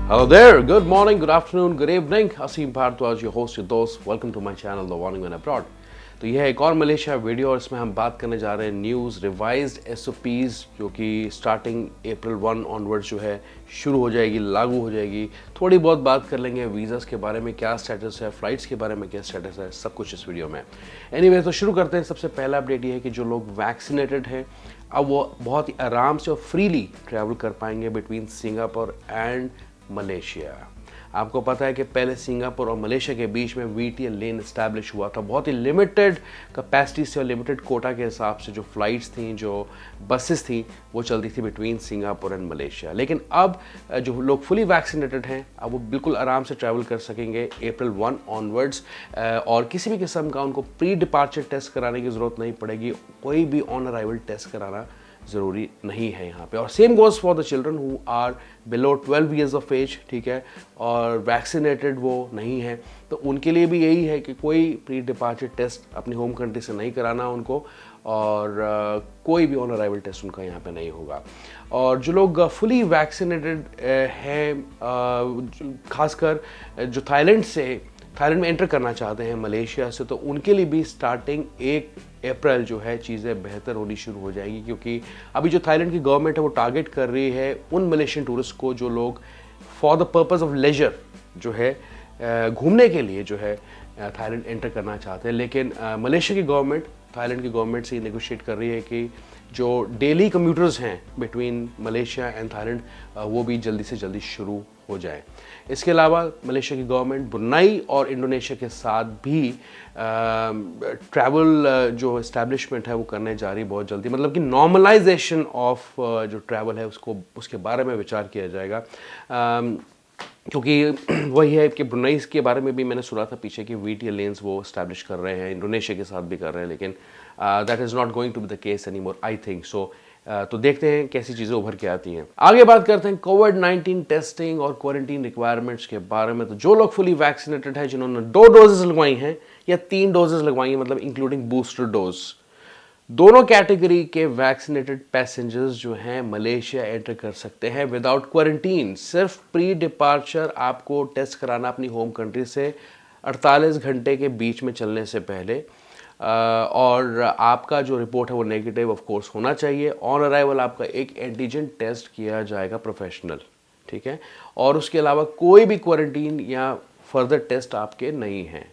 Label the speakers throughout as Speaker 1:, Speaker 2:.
Speaker 1: Hello there, good morning, good afternoon, good evening. Asim Bhardwaj, your host, your dost. Welcome to my channel, The Warning When Abroad. तो यह है एक और Malaysia video और इसमें हम बात करने जा रहे हैं न्यूज़ रिवाइज्ड एसओपीज़ जो कि स्टार्टिंग अप्रैल 1 ऑनवर्ड्स जो है शुरू हो जाएगी, लागू हो जाएगी। थोड़ी बहुत बात कर लेंगे वीज़ास के बारे में, क्या स्टेटस है, फ़्लाइट्स के बारे में क्या स्टेटस है, सब कुछ इस वीडियो में। एनीवे तो शुरू करते हैं। सबसे पहला अपडेट ये है कि जो लोग वैक्सीनेटेड हैं अब वो बहुत ही आराम से और फ्रीली ट्रैवल कर पाएंगे बिटवीन सिंगापुर एंड मलेशिया। आपको पता है कि पहले सिंगापुर और मलेशिया के बीच में वीटीएल लेन इस्टेब्लिश हुआ था, बहुत ही लिमिटेड कैपेसिटी से और लिमिटेड कोटा के हिसाब से जो फ़्लाइट्स थी, जो बसेस थी, वो चलती थी बिटवीन सिंगापुर एंड मलेशिया। लेकिन अब जो लोग फुली वैक्सीनेटेड हैं अब वो बिल्कुल आराम से ट्रैवल कर सकेंगे अप्रैल 1 ऑनवर्ड्स और किसी भी किस्म का उनको प्री डिपार्चर टेस्ट कराने की ज़रूरत नहीं पड़ेगी। कोई भी ऑन अराइवल टेस्ट कराना ज़रूरी नहीं है यहाँ पे। और same goes for the children who are below 12 years of age, ठीक है, और वैक्सीनेटेड वो नहीं है, तो उनके लिए भी यही है कि कोई प्री डिपार्चर टेस्ट अपनी होम कंट्री से नहीं कराना उनको, और कोई भी ऑन अराइवल टेस्ट उनका यहाँ पे नहीं होगा। और जो लोग फुली वैक्सीनेटेड हैं, खासकर जो थाईलैंड में एंटर करना चाहते हैं मलेशिया से, तो उनके लिए भी स्टार्टिंग 1 अप्रैल जो है चीज़ें बेहतर होनी शुरू हो जाएगी, क्योंकि अभी जो थाईलैंड की गवर्नमेंट है वो टारगेट कर रही है उन मलेशियन टूरिस्ट को जो लोग for the purpose of leisure जो है घूमने के लिए जो है थाईलैंड एंटर करना चाहते हैं। लेकिन मलेशिया की गवर्नमेंट थाईलैंड की गवर्नमेंट से नेगोशिएट कर रही है कि जो डेली कम्यूटर्स हैं बिटवीन मलेशिया एंड थाईलैंड वो भी जल्दी से जल्दी शुरू हो जाए। इसके अलावा मलेशिया की गवर्नमेंट ब्रुनाई और इंडोनेशिया के साथ भी ट्रैवल जो इस्टेब्लिशमेंट है वो करने जा रही बहुत जल्दी, मतलब कि नॉर्मलाइजेशन ऑफ जो ट्रैवल है उसके बारे में विचार किया जाएगा। क्योंकि वही है कि ब्रुनाई के बारे में भी मैंने सुना था पीछे कि वीटीएल लेन्स वो इस्टेब्लिश कर रहे हैं, इंडोनेशिया के साथ भी कर रहे हैं, लेकिन that is not going to be the case any more I think so. तो देखते हैं कैसी चीज़ें उभर के आती हैं। आगे बात करते हैं कोविड-19 टेस्टिंग और क्वारंटीन रिक्वायरमेंट्स के बारे में। तो जो लोग फुली वैक्सीनेटेड हैं, जिन्होंने 2 डोजेस लगवाई हैं या 3 डोजेस लगवाई हैं, मतलब इंक्लूडिंग बूस्टर डोज, दोनों कैटेगरी के वैक्सीनेटेड पैसेंजर्स जो हैं मलेशिया एंटर कर सकते हैं विदाउट क्वारंटीन। सिर्फ प्री डिपार्चर आपको टेस्ट कराना अपनी होम कंट्री से 48 घंटे के बीच में चलने से पहले, और आपका जो रिपोर्ट है वो नेगेटिव ऑफ कोर्स होना चाहिए। ऑन अराइवल आपका एक एंटीजन टेस्ट किया जाएगा प्रोफेशनल, ठीक है, और उसके अलावा कोई भी क्वारंटीन या फर्दर टेस्ट आपके नहीं हैं।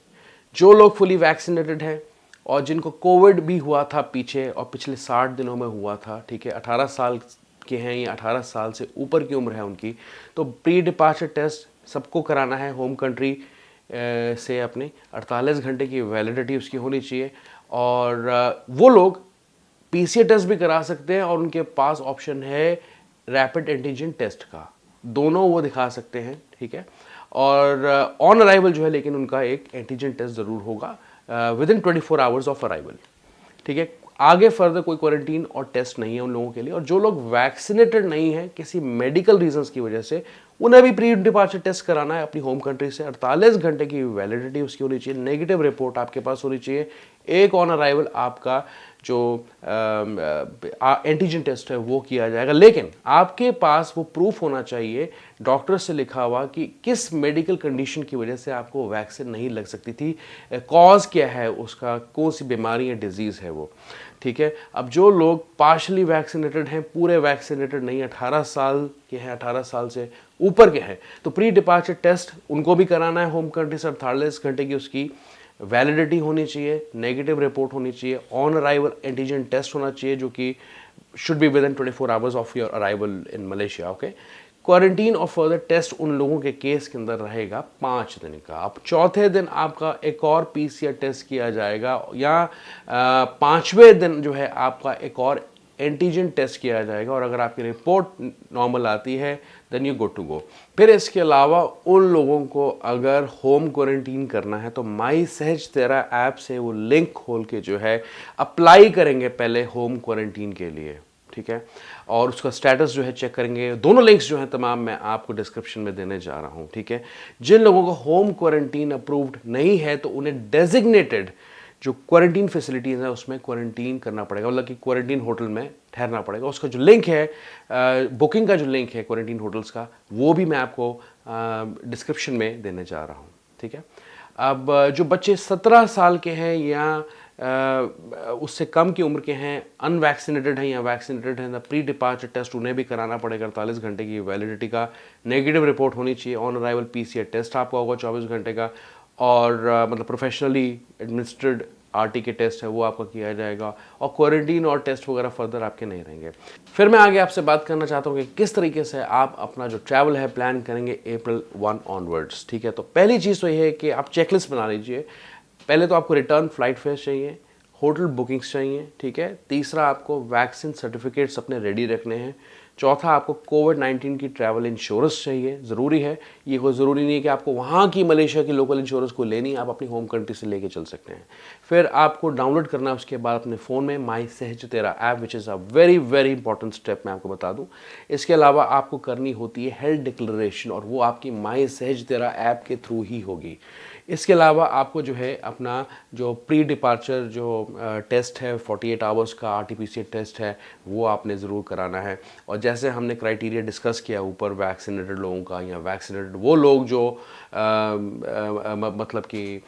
Speaker 1: जो लोग फुली वैक्सीनेटेड हैं और जिनको कोविड भी हुआ था पीछे और पिछले 60 दिनों में हुआ था, ठीक है, 18 साल के हैं या 18 साल से ऊपर की उम्र है उनकी, तो प्री डिपार्चर टेस्ट सबको कराना है होम कंट्री से। अपने 48 घंटे की वैलिडिटी उसकी होनी चाहिए, और वो लोग पीसीआर टेस्ट भी करा सकते हैं और उनके पास ऑप्शन है रैपिड एंटीजन टेस्ट का, दोनों वो दिखा सकते हैं, ठीक है। और ऑन अराइवल जो है लेकिन उनका एक एंटीजन टेस्ट ज़रूर होगा विदिन 24 आवर्स ऑफ अराइवल, ठीक है। आगे फर्दर कोई क्वारंटीन और टेस्ट नहीं है उन लोगों के लिए। और जो लोग वैक्सीनेटेड नहीं हैं किसी मेडिकल रीजंस की वजह से, उन्हें भी प्री डिपार्चर टेस्ट कराना है अपनी होम कंट्री से। 48 घंटे की वैलिडिटी उसकी होनी चाहिए, नेगेटिव रिपोर्ट आपके पास होनी चाहिए, एक ऑन अराइवल आपका जो एंटीजन टेस्ट है वो किया जाएगा। लेकिन आपके पास वो प्रूफ होना चाहिए डॉक्टर से लिखा हुआ कि किस मेडिकल कंडीशन की वजह से आपको वैक्सीन नहीं लग सकती थी, कॉज क्या है उसका, कौन सी बीमारी या डिजीज़ है वो, ठीक है। अब जो लोग पार्शली वैक्सीनेटेड हैं, पूरे वैक्सीनेटेड नहीं, 18 साल के हैं, 18 साल से ऊपर के हैं, तो प्री डिपार्चर टेस्ट उनको भी कराना है होम कंट्री से। 48 घंटे की उसकी वैलिडिटी होनी चाहिए, नेगेटिव रिपोर्ट होनी चाहिए, ऑन अराइवल एंटीजन टेस्ट होना चाहिए जो कि should be within 24 hours of your arrival in Malaysia, okay. Quarantine और फर्दर टेस्ट उन लोगों के केस के अंदर रहेगा 5 दिन का। अब चौथे दिन आपका एक और पीसीआर टेस्ट किया जाएगा, या 5वें दिन जो है आपका एक और एंटीजन टेस्ट किया जाएगा, और अगर आपकी रिपोर्ट नॉर्मल आती है then you good to go. फिर इसके अलावा उन लोगों को अगर होम क्वारंटीन करना है तो माई सहज तेरा ऐप से वो लिंक खोल के जो है अप्लाई करेंगे पहले होम क्वारंटीन के लिए, ठीक है, और उसका स्टेटस जो है चेक करेंगे। दोनों लिंक्स जो हैं तमाम मैं आपको डिस्क्रिप्शन में देने जा रहा हूं, ठीक है। जिन लोगों को होम क्वारंटीन अप्रूव्ड नहीं है तो उन्हें डेजिग्नेटेड जो क्वारंटीन फैसिलिटीज़ हैं उसमें क्वारंटीन करना पड़ेगा, मतलब कि क्वारंटीन होटल में ठहरना पड़ेगा। उसका जो लिंक है, बुकिंग का जो लिंक है क्वारंटीन होटल्स का, वो भी मैं आपको डिस्क्रिप्शन में देने जा रहा हूँ, ठीक है। अब जो बच्चे 17 साल के हैं या उससे कम की उम्र के हैं, अनवैक्सीनेटेड हैं या वैक्सीनेटेड हैं, प्री डिपार्चर टेस्ट उन्हें भी कराना पड़ेगा। 48 घंटे की वैलिडिटी का नेगेटिव रिपोर्ट होनी चाहिए। ऑन अराइवल पीसीआर टेस्ट आपका होगा 24 घंटे का, और मतलब प्रोफेशनली एडमिनिस्ट्रेड आरटी के टेस्ट है वो आपका किया जाएगा, और क्वारंटीन और टेस्ट वगैरह फर्दर आपके नहीं रहेंगे। फिर मैं आगे आपसे बात करना चाहता हूँ कि किस तरीके से आप अपना जो ट्रैवल है प्लान करेंगे अप्रैल 1 ऑनवर्ड्स, ठीक है। तो पहली चीज़ तो ये है कि आप चेकलिस्ट बना लीजिए। पहले तो आपको रिटर्न फ्लाइट फेयर चाहिए, होटल बुकिंग्स चाहिए, ठीक है। तीसरा, आपको वैक्सीन सर्टिफिकेट्स अपने रेडी रखने हैं। चौथा, आपको कोविड-19 की ट्रैवल इंश्योरेंस चाहिए, ज़रूरी है। ये कोई ज़रूरी नहीं है कि आपको वहाँ की मलेशिया की लोकल इंश्योरेंस को लेनी है, आप अपनी होम कंट्री से लेके चल सकते हैं। फिर आपको डाउनलोड करना है उसके बाद अपने फ़ोन में माई सहज तेरा app, which is a very very important step, मैं आपको बता दूँ। इसके अलावा आपको करनी होती है हेल्थ डिक्लेरेशन, और वो आपकी माई सहज तेरा ऐप के थ्रू ही होगी। इसके अलावा आपको जो है अपना जो प्री डिपार्चर जो टेस्ट है 48 आवर्स का आरटीपीसीआर टेस्ट है, वो आपने ज़रूर कराना है। और जैसे हमने क्राइटेरिया डिस्कस किया ऊपर, वैक्सीनेटेड लोगों का या वैक्सीनेटेड वो लोग जो मतलब कि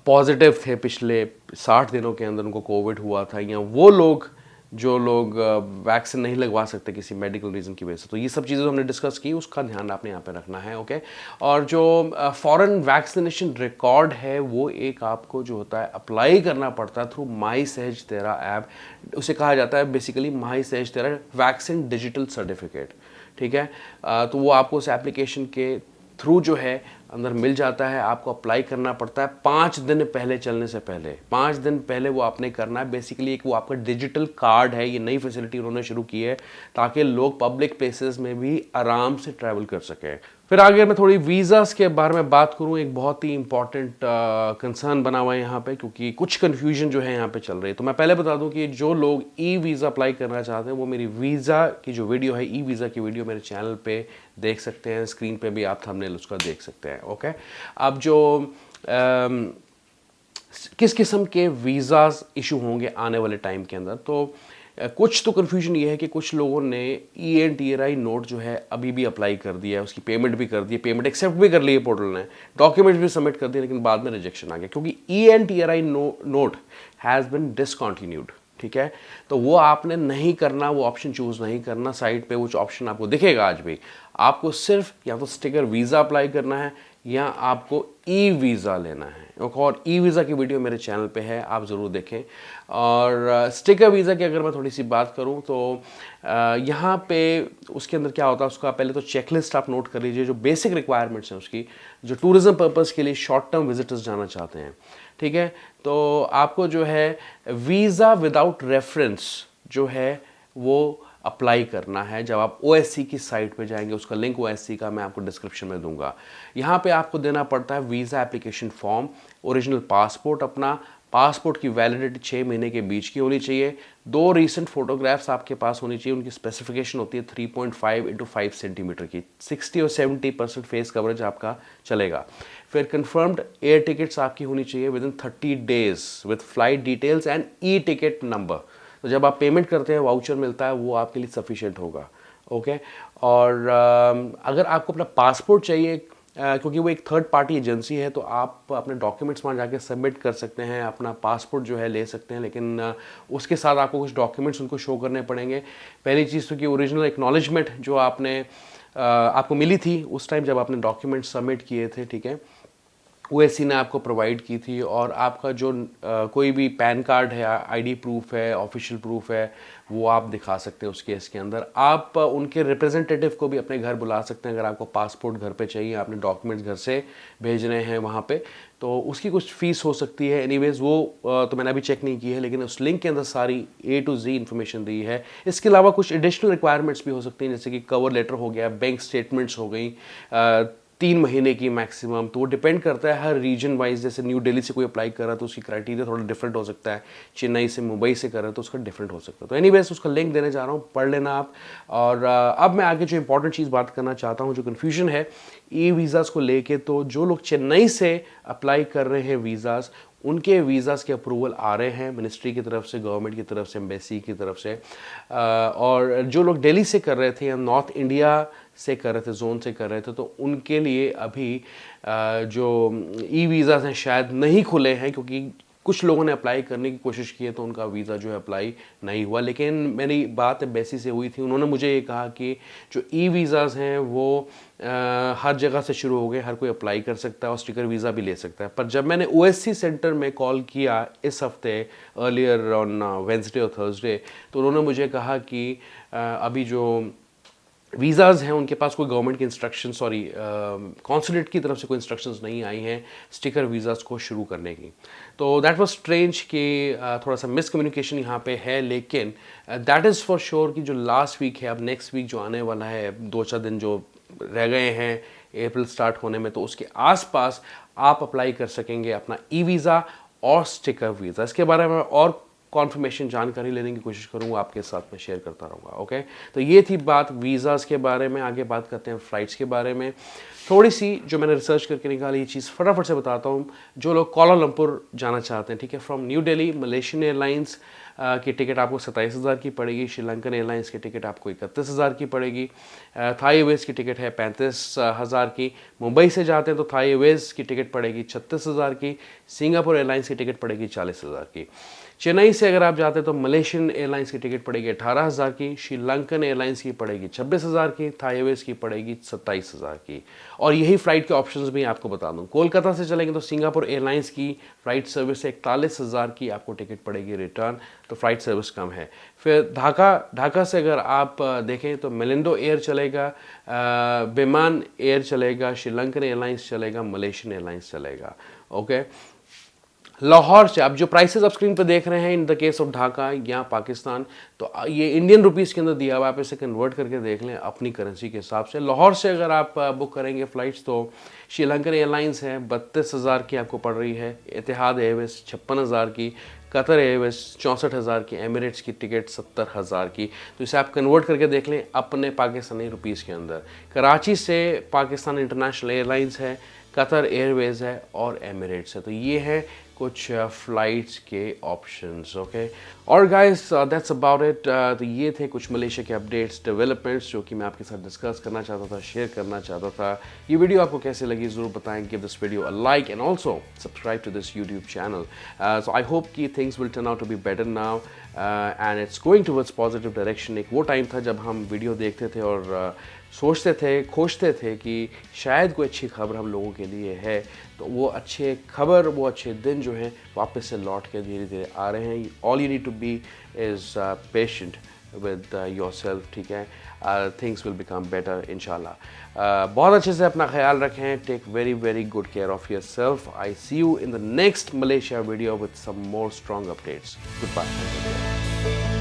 Speaker 1: पॉजिटिव थे पिछले 60 दिनों के अंदर उनको कोविड हुआ था, या वो लोग जो लोग वैक्सीन नहीं लगवा सकते किसी मेडिकल रीज़न की वजह से, तो ये सब चीज़ें हमने डिस्कस की, उसका ध्यान आपने यहाँ पे रखना है, ओके। और जो फॉरेन वैक्सीनेशन रिकॉर्ड है वो एक आपको जो होता है अप्लाई करना पड़ता है थ्रू माई सहज तेरा ऐप। उसे कहा जाता है बेसिकली माई सहज तेरा वैक्सीन डिजिटल सर्टिफिकेट, ठीक है। तो वो आपको उस एप्लीकेशन के थ्रू जो है अंदर मिल जाता है। आपको अप्लाई करना पड़ता है 5 दिन पहले, चलने से पहले 5 दिन पहले वो आपने करना है। बेसिकली एक वो आपका डिजिटल कार्ड है, ये नई फैसिलिटी उन्होंने शुरू की है ताकि लोग पब्लिक प्लेसेस में भी आराम से ट्रैवल कर सकें। फिर आगे मैं थोड़ी वीज़ास के बारे में बात करूं, एक बहुत ही इंपॉर्टेंट कंसर्न बना हुआ है यहाँ पे, क्योंकि कुछ कन्फ्यूजन जो है यहाँ पे चल रही है। तो मैं पहले बता दूं कि जो लोग ई वीज़ा अप्लाई करना चाहते हैं वो मेरी वीज़ा की जो वीडियो है, ई वीज़ा की वीडियो मेरे चैनल पे देख सकते हैं। स्क्रीन पे भी आप थंबनेल उसका देख सकते हैं, ओके। अब जो किस किस्म के वीज़ाज इशू होंगे आने वाले टाइम के अंदर, तो कुछ तो कन्फ्यूजन ये है कि कुछ लोगों ने ENTRI नोट जो है अभी भी अप्लाई कर दिया है, उसकी पेमेंट भी कर दी है, पेमेंट एक्सेप्ट भी कर ली है पोर्टल ने, डॉक्यूमेंट्स भी सबमिट कर दिए, लेकिन बाद में रिजेक्शन आ गया क्योंकि ENTRI note has been discontinued, ठीक है। तो वो आपने नहीं करना, वो ऑप्शन चूज़ नहीं करना। साइट पे वो ऑप्शन आपको दिखेगा आज भी। आपको सिर्फ या तो स्टिकर वीज़ा अप्लाई करना है या आपको ई वीज़ा लेना है। और ई वीज़ा की वीडियो मेरे चैनल पे है, आप ज़रूर देखें। और स्टिकर वीज़ा की अगर मैं थोड़ी सी बात करूं तो यहाँ पे उसके अंदर क्या होता है, उसका पहले तो चेकलिस्ट आप नोट कर लीजिए, जो बेसिक रिक्वायरमेंट्स हैं उसकी, जो टूरिज़्म पर्पज़ के लिए शॉर्ट टर्म विजिटर्स जाना चाहते हैं, ठीक है। तो आपको जो है वीज़ा विदाउट रेफरेंस जो है वो अप्लाई करना है। जब आप OSC की साइट पे जाएंगे, उसका लिंक OSC का मैं आपको डिस्क्रिप्शन में दूंगा। यहाँ पे आपको देना पड़ता है visa application form, original passport, अपना पासपोर्ट की वैलिडिटी 6 महीने के बीच की होनी चाहिए, 2 रीसेंट फोटोग्राफ्स आपके पास होनी चाहिए। उनकी स्पेसिफिकेशन होती है 3.5 × 5 सेंटीमीटर की, 60 और 70% फेस कवरेज आपका चलेगा। फिर कंफर्म्ड एयर टिकट्स आपकी होनी चाहिए with in 30 days with flight details and e ticket number. तो जब आप पेमेंट करते हैं वाउचर मिलता है, वो आपके लिए सफिशिएंट होगा, ओके। और अगर आपको अपना पासपोर्ट चाहिए, क्योंकि वो एक थर्ड पार्टी एजेंसी है, तो आप अपने डॉक्यूमेंट्स वहाँ जाके सबमिट कर सकते हैं, अपना पासपोर्ट जो है ले सकते हैं, लेकिन उसके साथ आपको कुछ डॉक्यूमेंट्स उनको शो करने पड़ेंगे। पहली चीज़ तो कि ओरिजिनल एक्नॉलेजमेंट जो आपको मिली थी उस टाइम जब आपने डॉक्यूमेंट्स सबमिट किए थे, ठीक है, OSC ने आपको प्रोवाइड की थी। और आपका जो कोई भी पैन कार्ड है, ID प्रूफ है, ऑफिशियल प्रूफ है, वो आप दिखा सकते हैं उस केस के अंदर। आप उनके रिप्रेजेंटेटिव को भी अपने घर बुला सकते हैं अगर आपको पासपोर्ट घर पे चाहिए, आपने डॉक्यूमेंट्स घर से भेजने हैं वहाँ पे, तो उसकी कुछ फ़ीस हो सकती है। एनीवेज़ वो तो मैंने अभी चेक नहीं की है, लेकिन उस लिंक के अंदर सारी A to Z इन्फॉर्मेशन दी है। इसके अलावा कुछ एडिशनल रिक्वायरमेंट्स भी हो सकती हैं, जैसे कि कवर लेटर हो गया, बैंक स्टेटमेंट्स हो गई, 3 महीने की मैक्सिमम। तो वो डिपेंड करता है हर रीजन वाइज। जैसे न्यू दिल्ली से कोई अप्लाई कर रहा है तो उसकी क्राइटेरिया थोड़ा डिफरेंट हो सकता है, चेन्नई से मुंबई से कर रहा है तो उसका डिफरेंट हो सकता है। तो एनीवेज उसका लिंक देने जा रहा हूँ, पढ़ लेना आप। और अब मैं आगे जो इंपॉर्टेंट चीज़ बात करना चाहता हूँ, जो कन्फ्यूजन है ई वीज़ाज़ को लेके, तो जो लोग चेन्नई से अप्लाई कर रहे हैं वीज़ाज़, उनके वीज़ाज़ के अप्रूवल आ रहे हैं मिनिस्ट्री की तरफ से, गवर्नमेंट की तरफ से, एम्बेसी की तरफ से। और जो लोग दिल्ली से कर रहे थे या नॉर्थ इंडिया से कर रहे थे, जोन से कर रहे थे, तो उनके लिए अभी जो ई वीज़ाज़ हैं शायद नहीं खुले हैं, क्योंकि कुछ लोगों ने अप्लाई करने की कोशिश की है तो उनका वीज़ा जो है अप्लाई नहीं हुआ। लेकिन मेरी बात एम्बेसी से हुई थी, उन्होंने मुझे ये कहा कि जो ई वीज़ाज़ हैं वो हर जगह से शुरू हो गए, हर कोई अप्लाई कर सकता है और स्टिकर वीज़ा भी ले सकता है। पर जब मैंने ओएससी सेंटर में कॉल किया इस हफ्ते, अर्लियर ऑन वेंसडे और थर्सडे, तो उन्होंने मुझे कहा कि अभी जो वीज़ाज़ हैं उनके पास कोई गवर्नमेंट के इंस्ट्रक्शन, सॉरी कॉन्सुलेट की तरफ से कोई इंस्ट्रक्शंस नहीं आई हैं स्टिकर वीज़ाज़ को शुरू करने की। तो दैट वाज स्ट्रेंज कि थोड़ा सा मिसकम्युनिकेशन यहाँ पे है। लेकिन दैट इज़ फॉर श्योर कि जो लास्ट वीक है, अब नेक्स्ट वीक जो आने वाला है, 2-4 दिन जो रह गए हैं अप्रैल स्टार्ट होने में, तो उसके आसपास आप अप्लाई कर सकेंगे अपना ई वीज़ा और स्टिकर वीज़ा। इसके बारे में और कॉन्फर्मेशन जानकारी लेने की कोशिश करूंगा, आपके साथ में शेयर करता रहूँगा। ओके, तो ये थी बात वीज़ाज़ के बारे में। आगे बात करते हैं फ़्लाइट्स के बारे में। थोड़ी सी जो मैंने रिसर्च करके निकाली, ये चीज़ फटाफट से बताता हूँ। जो लोग कोलालमपुर जाना चाहते हैं, ठीक है, from new Delhi, Malaysian airlines की टिकट आपको 27,000 की पड़ेगी। श्रीलंकन एयरलाइंस की टिकट आपको 31,000 की पड़ेगी। थाई एयरवेज़ की टिकट है 35,000 की। मुंबई से जाते हैं तो थाई एयरवेज़ की टिकट पड़ेगी 36,000 की। सिंगापुर एयरलाइंस की टिकट पड़ेगी 40,000 की। चेन्नई से अगर आप जाते हैं तो मलेशियन एयरलाइंस की टिकट पड़ेगी 18,000 की। श्रीलंकन एयरलाइंस की पड़ेगी 26,000 की। थाई एयरवेज़ की पड़ेगी 27,000 की। और यही फ़्लाइट के ऑप्शंस भी आपको बता दूं, कोलकाता से चलेंगे तो सिंगापुर एयरलाइंस की फ़्लाइट सर्विस 41,000 की आपको टिकट पड़ेगी रिटर्न, तो फ़्लाइट सर्विस कम है। फिर ढाका से अगर आप देखें तो मेलिंडो एयर चलेगा, विमान एयर चलेगा, श्रीलंकन एयरलाइंस चलेगा, मलेशियन एयरलाइंस चलेगा। ओके, लाहौर से आप जो प्राइसेस आप स्क्रीन पर देख रहे हैं in the case of Dhaka या पाकिस्तान, तो ये इंडियन रुपीस के अंदर दिया हुआ, आप इसे कन्वर्ट करके देख लें अपनी करेंसी के हिसाब से। लाहौर से अगर आप बुक करेंगे फ़्लाइट्स तो श्रीलंकन एयरलाइंस है 32,000 की आपको पड़ रही है। इतिहाद एयरवेज़ 56,000 की। कतर एयरवेज़ 64,000 की। एमिरेट्स की टिकट 70,000 की। तो इसे आप कन्वर्ट करके देख लें अपने पाकिस्तानी रुपीस के अंदर। कराची से पाकिस्तान इंटरनेशनल एयरलाइंस है, कतर एयरवेज़ है और एमिरेट्स है। तो ये है कुछ फ़्लाइट्स के ऑप्शंस। ओके, और गाइस दैट्स अबाउट इट। तो ये थे कुछ मलेशिया के अपडेट्स, डेवलपमेंट्स जो कि मैं आपके साथ डिस्कस करना चाहता था, शेयर करना चाहता था। ये वीडियो आपको कैसे लगी ज़रूर बताएं। Give this video a like and also subscribe to this YouTube channel. So I hope कि things will turn out to be better now and it's going towards positive direction. एक वो टाइम था जब हम वीडियो देखते थे और सोचते थे, खोजते थे कि शायद कोई अच्छी खबर हम लोगों के लिए है, तो वो अच्छे खबर, वो अच्छे दिन जो हैं वापस से लौट के धीरे धीरे आ रहे हैं। All you need to be is patient with yourself, ठीक है। थिंग्स विल बिकम बेटर इंशाल्लाह। बहुत अच्छे से अपना ख्याल रखें। Take very very good care of yourself. I see you in the next Malaysia video with some more strong updates. Good bye.